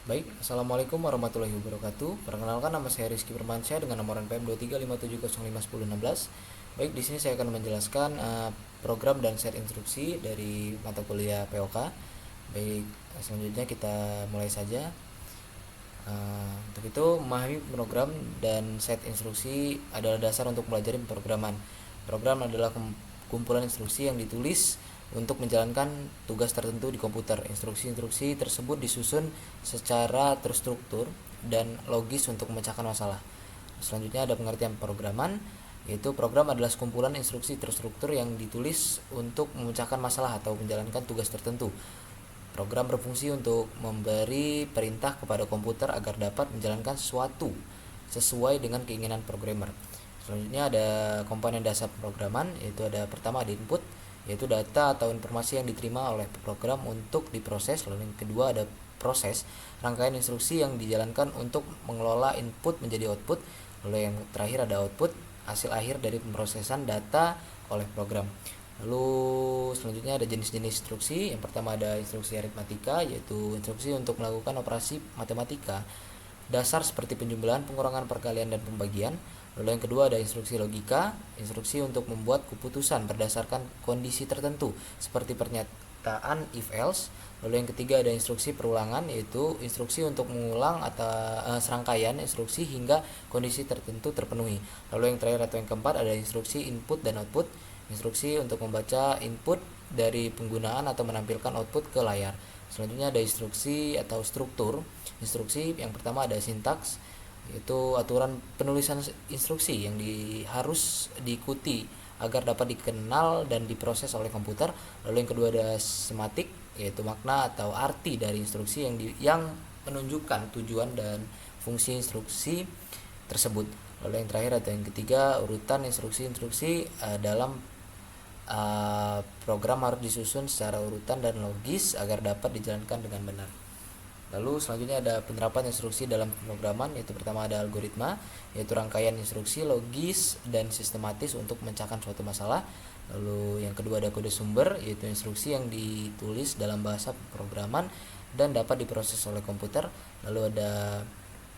Baik, Assalamualaikum warahmatullahi wabarakatuh. Perkenalkan, nama saya Rizky Permansyah dengan nomor NPM 235705116. Baik, di sini saya akan menjelaskan program dan set instruksi dari mata kuliah POK. Baik, selanjutnya kita mulai saja. Untuk itu, memahami program dan set instruksi adalah dasar untuk mempelajari pemrograman. Program adalah kumpulan instruksi yang ditulis untuk menjalankan tugas tertentu di komputer. Instruksi-instruksi tersebut disusun secara terstruktur dan logis untuk memecahkan masalah. Selanjutnya ada pengertian pemrograman, yaitu program adalah sekumpulan instruksi terstruktur yang ditulis untuk memecahkan masalah atau menjalankan tugas tertentu. Program berfungsi untuk memberi perintah kepada komputer agar dapat menjalankan sesuatu sesuai dengan keinginan programmer. Selanjutnya ada komponen dasar pemrograman, yaitu ada pertama ada input, yaitu data atau informasi yang diterima oleh program untuk diproses. Lalu yang kedua ada proses, rangkaian instruksi yang dijalankan untuk mengelola input menjadi output. Lalu yang terakhir ada output, hasil akhir dari pemrosesan data oleh program. Lalu selanjutnya ada jenis-jenis instruksi. Yang pertama ada instruksi aritmatika, yaitu instruksi untuk melakukan operasi matematika dasar seperti penjumlahan, pengurangan, perkalian, dan pembagian. Lalu yang kedua ada instruksi logika, instruksi untuk membuat keputusan berdasarkan kondisi tertentu seperti pernyataan if else. Lalu yang ketiga ada instruksi perulangan, yaitu instruksi untuk mengulang atau serangkaian instruksi hingga kondisi tertentu terpenuhi. Lalu yang terakhir atau yang keempat ada instruksi input dan output, instruksi untuk membaca input dari penggunaan atau menampilkan output ke layar. Selanjutnya ada instruksi atau struktur. Instruksi yang pertama ada sintaks, yaitu aturan penulisan instruksi yang harus diikuti agar dapat dikenal dan diproses oleh komputer. Lalu yang kedua ada sematik, yaitu makna atau arti dari instruksi yang menunjukkan tujuan dan fungsi instruksi tersebut. Lalu yang terakhir atau yang ketiga urutan instruksi-instruksi dalam program harus disusun secara urutan dan logis agar dapat dijalankan dengan benar. Lalu selanjutnya ada penerapan instruksi dalam pemrograman, yaitu pertama ada algoritma, yaitu rangkaian instruksi logis dan sistematis untuk memecahkan suatu masalah. Lalu yang kedua ada kode sumber, yaitu instruksi yang ditulis dalam bahasa pemrograman dan dapat diproses oleh komputer. Lalu ada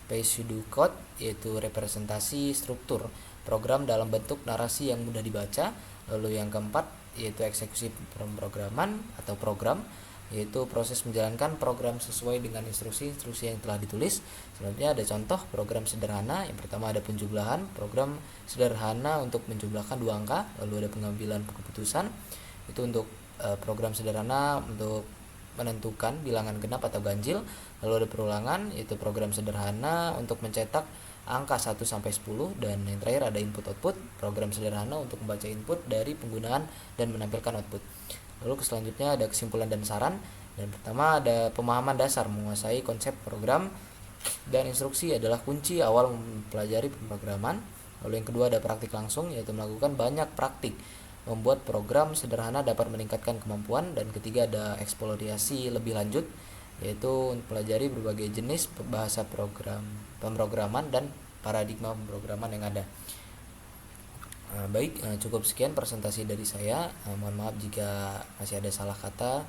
pseudocode, yaitu representasi struktur program dalam bentuk narasi yang mudah dibaca. Lalu yang keempat yaitu eksekusi pemrograman atau program, yaitu proses menjalankan program sesuai dengan instruksi-instruksi yang telah ditulis. Selanjutnya ada contoh program sederhana. Yang pertama ada penjumlahan, program sederhana untuk menjumlahkan dua angka. Lalu ada pengambilan keputusan, itu untuk program sederhana untuk menentukan bilangan genap atau ganjil. Lalu ada perulangan, yaitu program sederhana untuk mencetak angka 1 sampai 10, dan yang terakhir ada input output, program sederhana untuk membaca input dari penggunaan dan menampilkan output. Lalu selanjutnya ada kesimpulan dan saran. Dan pertama ada pemahaman dasar, menguasai konsep program dan instruksi adalah kunci awal mempelajari pemrograman. Lalu yang kedua ada praktik langsung, yaitu melakukan banyak praktik membuat program sederhana dapat meningkatkan kemampuan. Dan ketiga ada eksplorasi lebih lanjut, yaitu mempelajari berbagai jenis bahasa pemrograman dan paradigma pemrograman yang ada. Baik, cukup sekian presentasi dari saya. Mohon maaf jika masih ada salah kata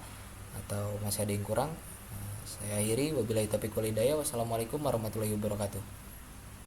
atau masih ada yang kurang. Saya akhiri, wabillahi taufiq wal hidayah. Wassalamualaikum warahmatullahi wabarakatuh.